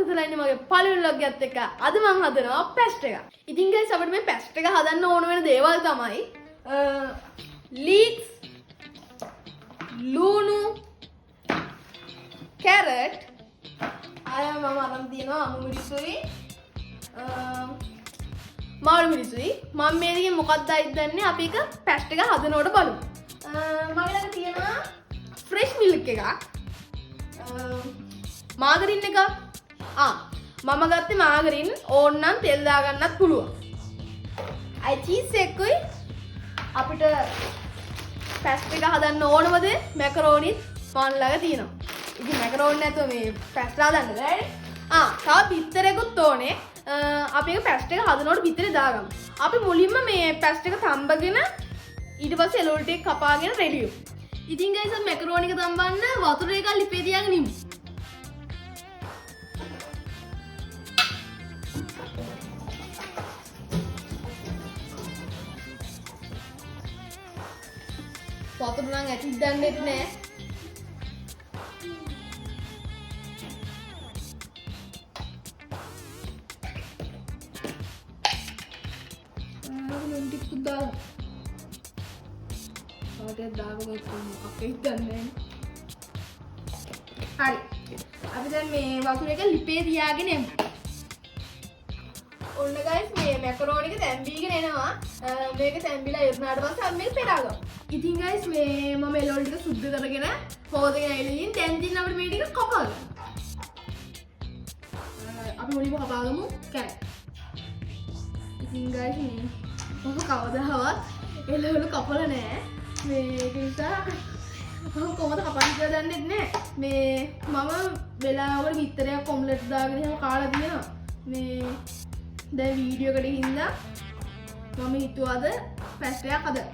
සුබසලයිනේ මගේ පළවෙනි vlog එකත් එක්ක අද මම හදනවා පැස්ට් එක. ඉතින් guys අපිට මේ පැස්ට් එක හදන්න ඕන වෙන දේවල් තමයි leeks, ලුණු, carrot, මම අරන් තියෙනවා අමු මිරිසුයි, මාළු මිරිසුයි. මම මේ දෙකෙන් මොකක්ද අයිදන්නේ අපි එක පැස්ට් එක හදනකොට බලමු. මගේ ළඟ තියෙනවා fresh milk එකක්. මාගරින් එක මම ගත්තේ මාගරින් ඕන්නම් තෙල් දාගන්නත් පුළුවන්. අයි චීස් එකකුයි අපිට පැස්ට් එක හදන්න ඕනම දේ මැකරෝනිත් මන් ළඟ තියෙනවා. ඉතින් මැකරෝනි නැතුව මේ පැස්ට් හදන්න බෑනේ. තව බිත්තරෙකුත් ඕනේ. අපි ඒක පැස්ට් එක හදනකොට බිත්තරේ දාගමු. අපි මුලින්ම මේ පැස්ට් එක තඹගෙන ඊට පස්සේ එළවලු ටික කපාගෙන රෙඩි වෙමු. ඉතින් ගයිස් අපි මැකරෝනි එක තඹන්න වතුර එකක් ලිපේ තියාගෙන ඉමු. වතුර නම් ඇතිත් දන්නෙත් නෑ. ටිකක් දාලා ඔතේ දාගමු අපේ දන්නේ. හරි. අපි දැන් මේ වතුර එක ලිපේ තියාගෙන යමු. ඔන්න ගයිස් මේ මැකරෝනි එක තැම්බීගෙන එනවා. මේක තැම්බිලා ඉවරනාට පස්සේ අපි මේක පෙරාගමු. ඉතින් guys මේ මම එළවලු ටික සුද්ධ කරගෙන හොදගෙන ඇවිල්ලා ඉතින් දැන් ඉතින් අපිට මේ ටික කපා ගන්න. අපි මුලින්ම කපාගමු කැරට්. ඉතින් guys මේ මම කවදාවත් එළවලු කපලා නෑ. මේක නිසා මම කොහොමද කපන්නේ කියලා දන්නේ නැහැ. මේ මම වෙලාවකට බිත්තරයක් ඔම්ලට් දාගෙන එහෙම කාලා තියෙනවා. මේ දැන් වීඩියෝ එකට හින්දා මම හිතුවාද පැස්ට් එකක් හදන්න.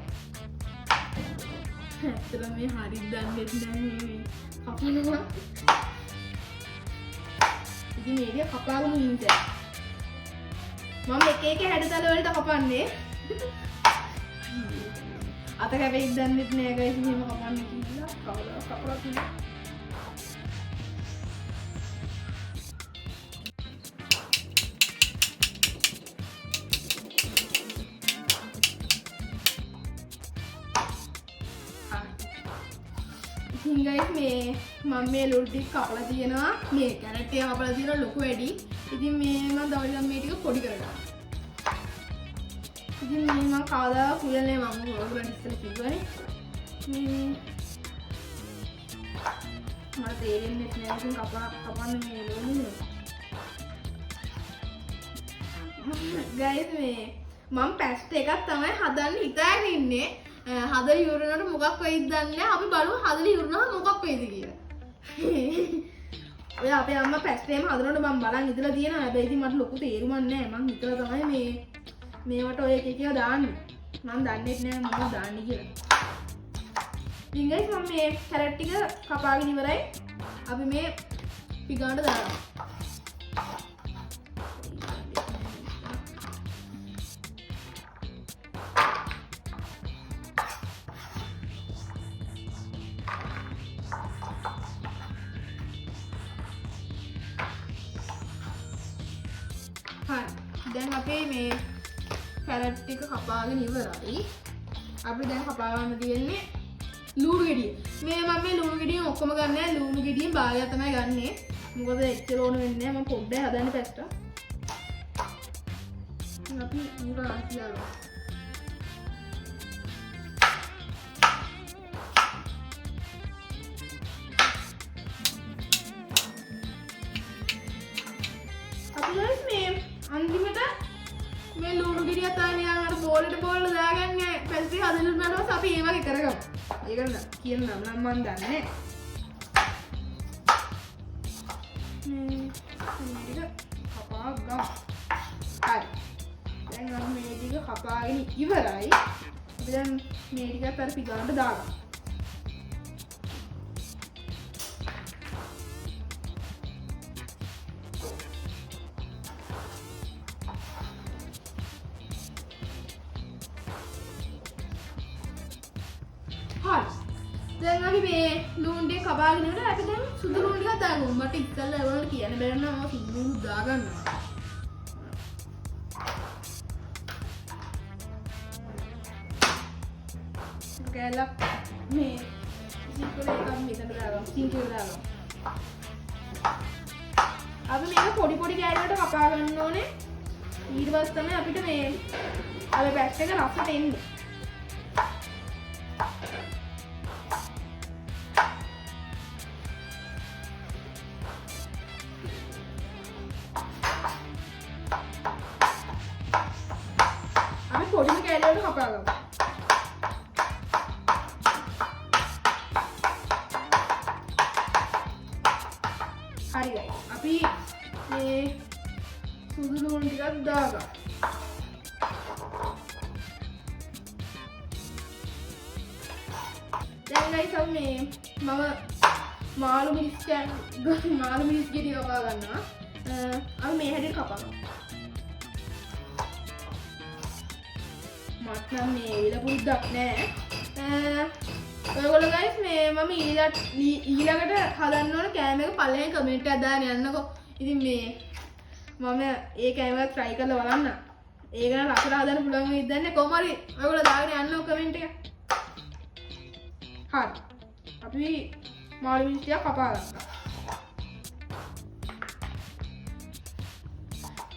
ඇත්තටම මේ හරියට දන්නේ නැහැ මේ කපනවා. ඉතින් මේක කපාගමු ඉන්නේ. මම එක එක හැඩතල වලට කපන්නේ. අත කැපෙයි දන්නේ නැහැ ගයිස් මෙහෙම කපන්නේ කියලා. කවදා කපලා තියෙනවා. ඉතින් guys මේ මම මේ ලුණු ටික කපලා තියෙනවා. මේ කැරට් එක කපලා තියෙනවා ලොකු වැඩි. ඉතින් මේ මම දවල්ලා මේ ටික පොඩි කරගන්නවා. ඉතින් මේ මම කවදා කුයන්නේ මම ඔයගොල්ලන්ට ඉස්සෙල්ලා කිව්වනේ. මේ මට තේරෙන්නේ නැහැ ඉතින් කපන්න මේ ලුණු. guys මේ මම පැස්ට් එකක් තමයි හදන්න හිතාගෙන ඉන්නේ. හදලා ඉවරනකොට මොකක් වෙයිද දන්නේ නැහැ. අපි බලමු හදලා ඉවරනකොට මොකක් වෙයිද කියලා. ඔය අපේ අම්මා පැස්ට් එකම හදනකොට මම බලන් ඉඳලා තියෙනවා. හැබැයි ඉතින් මට ලොකු තේරුමක් නැහැ. මං හිතලා තමයි මේවට ඔය එක එක දාන්නේ. මම දන්නේ නැහැ මොනවද දාන්නේ කියලා. ඉතින් guys මම මේ කැරට් ටික කපාගෙන ඉවරයි. අපි මේ පිගාන්න දානවා. දැන් අපේ මේ කැරට් ටික කපාගෙන ඉවරයි. අපි දැන් කපා ගන්න තියෙන්නේ ලුණු ගෙඩිය. මම මේ ලුණු ගෙඩියෙන් ඔක්කොම ගන්න නැහැ. ලුණු ගෙඩියෙන් භාගයක් තමයි ගන්නෙ. මොකද එච්චර ඕන වෙන්නේ නැහැ. මම පොඩ්ඩයි හදන්නේ පැස්ට්. අපි උරා කියලා. අපි guys මේ අන්තිමට මේ ලුණු ගෙඩිය තමයි අර බෝලෙට දාගන්නේ පැස්ට් එක හදලා ඉන්නකොට පස්සේ අපි ඒ වගේ කරගමු. ඒක කියන නම් මම දන්නේ. මේක කපා ගමු. හරි. දැන් අපි මේ ටික කපාගෙන ඉවරයි. අපි දැන් මේ ටිකත් අර පිගානට දාගමු. හරි. දැන් අපි මේ ලුණු ටික කපාගෙන ඉවරයි. අපි දැන් සුදු ලුණු ටිකක් දාගමු. මට ඉස්සෙල්ලා ඒවලට කියන්න බැරි නම් මම සුදු ලුණු දාගන්නවා. කැලක් මේ සිංකල එකක් මෙතන දාගමු. සිංකල දාගමු. අපි මේක පොඩි පොඩි කෑලි වලට කපා ගන්න ඕනේ. ඊට පස්සේ තමයි අපිට මේ අර පැට් එක රසට එන්නේ. අපි පොඩි කෑලි වලට කපා ගමු. හරි ගයි. අපි මේ සුදු ලුණු ටිකක් දාගමු. දැන් ගයිස් අපි මේ මම මාළු මිරිස් ගෙඩි කපා ගන්නවා. අපි මේ හැටියට කපනවා. මට නම් මේ ඉල පුරුද්දක් නෑ. ඔයගොල්ලෝ ගයිස් මේ මම ඊළඟට හදන්න ඕන කෑම එක පළවෙනි කමෙන්ට් එකක් දාන්න යන්නකෝ. ඉතින් මේ මම ඒ කෑම එක try කරලා බලන්න. ඒක නම් රසට හදන්න පුළුවන් වෙයිද දන්නේ කොහොම හරි ඔයගොල්ලෝ දාගෙන යන්නකෝ කමෙන්ට් එක. හරි. අපි මාළු මිරිස් ටික කපා ගන්නවා.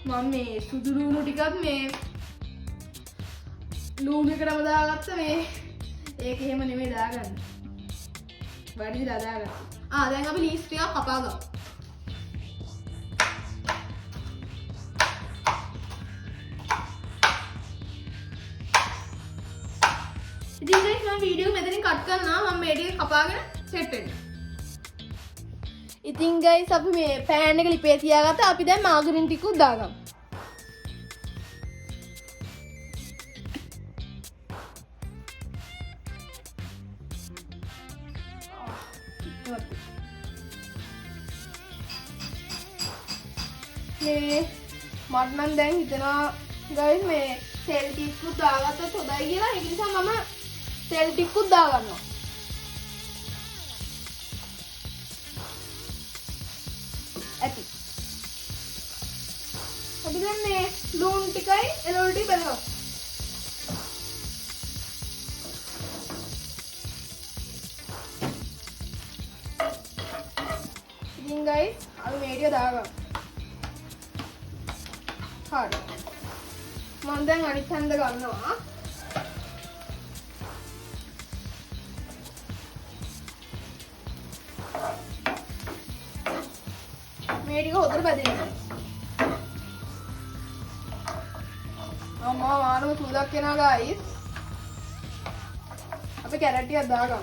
මම මේ සුදු ලුණු ටිකක් මේ ලුණු එකටම දාගත්ත මේ ඒක එහෙම නෙමෙයි දාගන්න. වැඩිලා දාගන්න. දැන් අපි ලීස් ටිකක් කපා ගමු. ඉතින් guys මම වීඩියෝ මෙතනින් කට් කරනවා. මම මේ ටික කපාගෙන සෙට් වෙන්න. ඉතින් guys අපි මේ පෑන් එක ලිපේ තියාගත්තා. අපි දැන් මාගරින් ටිකක් දාගමු. මේ මට නම් දැන් හිතෙනවා guys මේ තෙල් ටිකක් දාගත්තොත් හොඳයි කියලා. ඒක නිසා මම තෙල් ටිකක් දාගන්නවා. ඇති. අපි දැන් මේ ලුණු ටිකයි එළවලු ටික බලමු. ඉතින් guys අපි මේ ටික දාගමු. හරි. මම දැන් අනිත් හැන්ද ගන්නවා. මේ ටික හොදට බදින්න. අම්මා මානව සුදක් වෙනවා guys. අපි කැරට් ටිකක් දාගමු.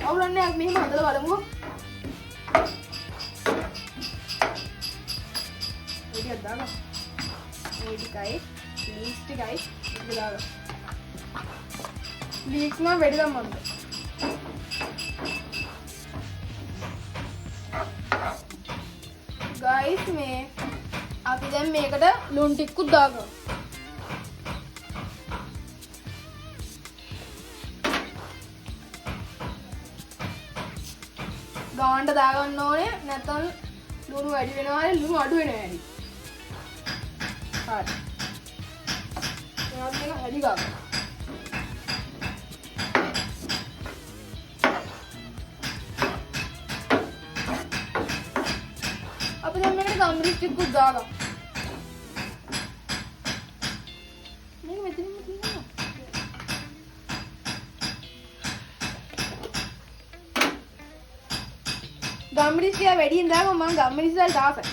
අවුලන්නේ අපි මෙහෙම හදලා බලමුකෝ. ටිකක් දාගමු. මේ ටිකයි ලීස් ටිකයි ඉතින් දාගමු. ලීස් නම් වැඩි ගමන්ද. guys මේ අපි දැන් මේකට ලුණු ටිකකුත් දාගමු. ගානට දාගන්න ඕනේ නැත්නම් ලුණු වැඩි වෙනවා ලුණු අඩු වෙනවා ඇති. හරි. මේවා දෙක හැදි ගන්න. අපි දැන් මේකට ගම්මිරිස් ටිකක් දාගමු. මේක මෙතනින්ම තියෙනවා. ගම්මිරිස් ටික වැඩියෙන් දාගමු. මම ගම්මිරිස් වලට ආසයි.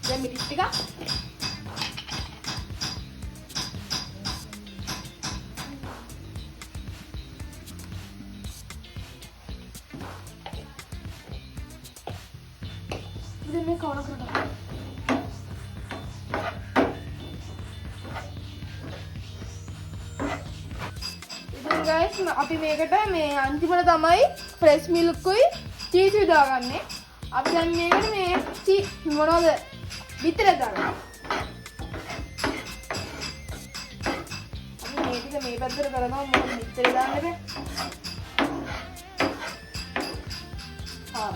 දැන් මිරිස් ටික ඉතින් මේ කවර කරලා අපි මේකට මේ අන්තිමට තමයි ෆ්‍රෙෂ් මිල්කුයි චීස් දාගන්නේ. අපි දැන් මේකට මේ මොනවද විතර දාගන්න. අපි මේ ටික මේ පැත්තට කරනවා මොකද විතර දාන්න බෑ. හා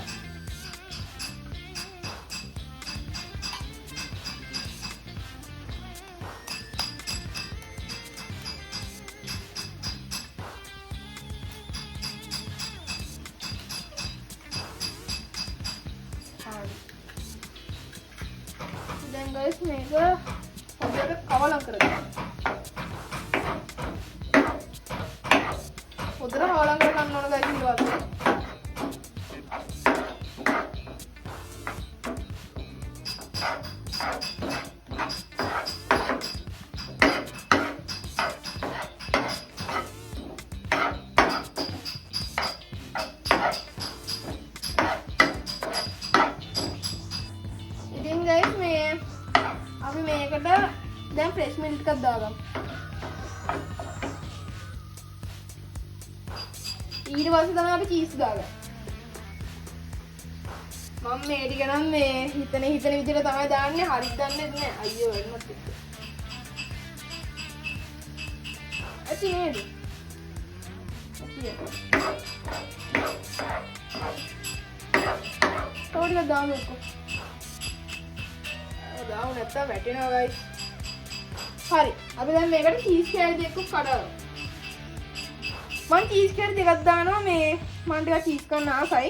then guys මේක හොඳට කවලම් කරගන්න. හොඳට කවලම් කරගන්න ඕන guys ඊට පස්සේ. ඉතින් guys මේ අපි මේකට දැන් ෆ්‍රෙෂ් මිල්ක් එකක් දාගමු. ඊට පස්සේ තමයි අපි චීස් දාගන්නේ. මම මේ ටික නම් මේ හිතන විදිහට තමයි දාන්නේ. හරියට දන්නේ නැහැ. අයියෝ වෙන්නත් එක්ක. ඇති නේද? තව දාමු එක්ක. දාමු නැත්තම් වැටෙනවා guys. හරි. අපි දැන් මේකට චීස් කෑලි දෙකක් කඩනවා. මම චීස් කෑලි දෙකක් දානවා මේ මම ටිකක් චීස් කන්න ආසයි.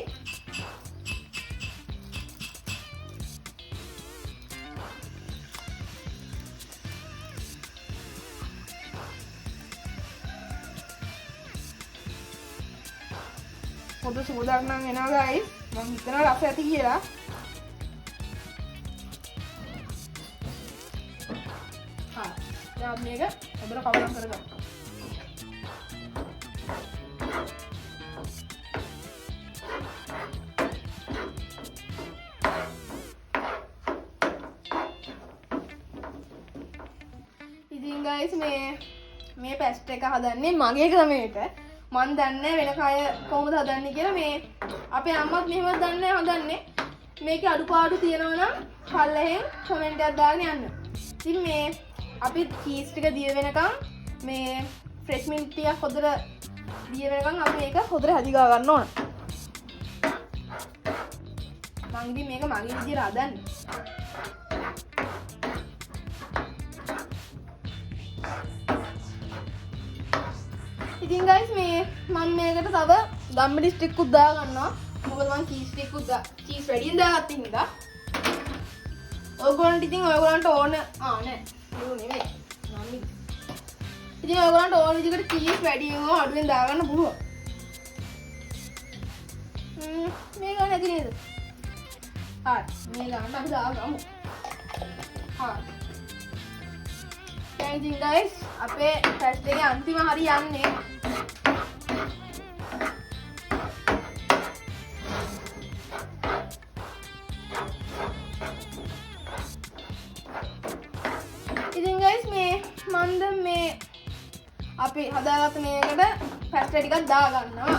පොඩි සුවඳක් නම් එනවා guys. මම හිතනවා රස ඇති කියලා. මේක හොඳට කවලම් කරගන්න. ඉතින් guys මේ පැස්ට් එක හදන්නේ මගේ ක්‍රමයට. මම දන්නේ වෙන කය කොහොමද හදන්නේ කියලා. මේ අපේ අම්මත් මෙහෙමද දන්නේ හදන්නේ. මේකේ අඩුපාඩු තියෙනවා නම් පල්ලෙහෙන් කමෙන්ට් එකක් දාගෙන යන්න. ඉතින් මේ අපි චීස් ටික දිය වෙනකම් මේ ෆ්‍රෙෂ් මිල්ක් ටිකක් හොඳට දිය වෙනකම් අපි මේක හොඳට හැදි ගා ගන්න ඕන. මම ඉතින් මේක මගේ විදිහට හදන්නේ. ඉතින් guys මේ මම මේකට තව ගම්මිඩි ස්ටික් උත් දා ගන්නවා. මොකද මම චීස් ටික් උත් චීස් වැඩියෙන් දාගත්ත හින්දා. ඔයගොල්ලන්ට ඉතින් ඔයගොල්ලන්ට ඕන නෑ නෙමෙයි. ඉතින් ඔයගොල්ලන්ට ඕන විදිහට චීස් වැඩියෙන් හෝ අඩුවෙන් දාගන්න පුළුවන්. මේ ගන්න ඇති නේද? හරි. මේ ගන්න අපි දාගමු. හරි. දැන් ඉතින් guys අපේ ටෙස්ට් එකේ අන්තිම හරිය යන්නේ. ඉතින් guys මන්ද මේ අපි හදාගත්ත මේකට පැස්ට් ටිකක් දා ගන්නවා.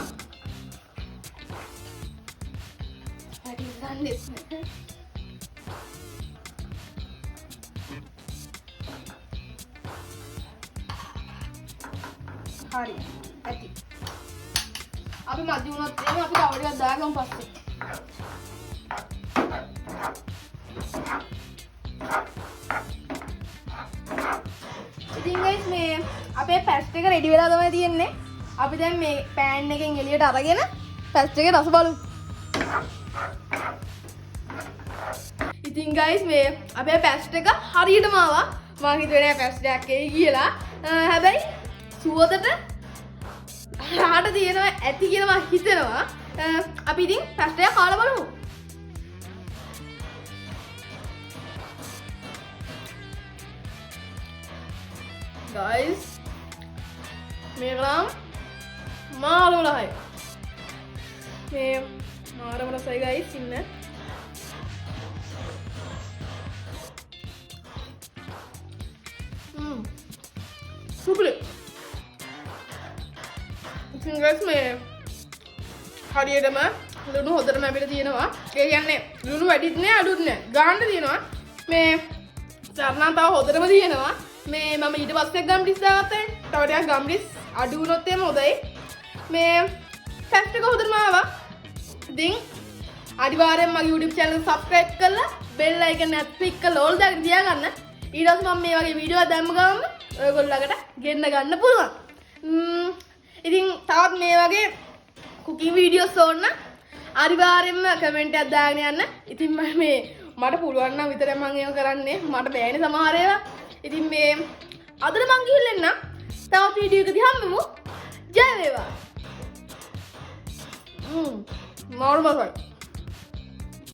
හරි ගන්නේ. හරි. ඇති. අපි මදි වුණොත් එහෙම අපි තව ටිකක් දාගමු පස්සේ. ඉතින් guys මේ අපේ පැස්ට් එක රෙඩි වෙලා තමයි තියෙන්නේ. අපි දැන් මේ පෑන් එකෙන් එළියට අරගෙන පැස්ට් එකේ රස බලමු. ඉතින් guys මේ අපේ පැස්ට් එක හරියටම ආවා. මම හිතුවේ නෑ පැස්ට් එකක් එයි කියලා. හැබැයි සුවඳට රහට තියෙනවා ඇති කියලා මම හිතනවා. අපි ඉතින් පැස්ට් එක කාලා බලමු. guys මේක නම් මාළු ලහයි. මේ මාරම රසයි guys ඉන්න. සුපිරි. ඉතින් guys මේ හරියටම ලුණු හොදටම අපිට තියෙනවා. ඒ කියන්නේ ලුණු වැඩිත් නෑ අඩුත් නෑ. ගාන්න තියෙනවා. මේ සර්ණා තව හොදටම තියෙනවා. මේ මම ඊට පස්සේ ගම්ඩිස් දාගත්තා. තව ටිකක් ගම්ඩිස් අඩු වුණොත් එහෙම හොඳයි. මේ ටෙස්ට් එක හොදටම ආවා. ඉතින් අනිවාර්යෙන් මගේ YouTube channel එක subscribe කරලා bell icon එකත් click කරලා all දාගෙන තියාගන්න. ඊට පස්සේ මම මේ වගේ වීඩියෝ දැම්ම ගමන් ඔයගොල්ලන්ට ගෙන්න ගන්න පුළුවන්. ඉතින් තවත් මේ වගේ cooking videos ඕන නම් අනිවාර්යෙන්ම comment එකක් දාගෙන යන්න. ඉතින් මම මට පුළුවන් නම් විතරයි මම ඒක කරන්නේ. මට බෑනේ සමහර ඒවා. ඉතින් මේ අදට මං ගිහින් එන්න. තවත් වීඩියෝ එකදී හම්බෙමු. ජය වේවා. මාරු මසයි.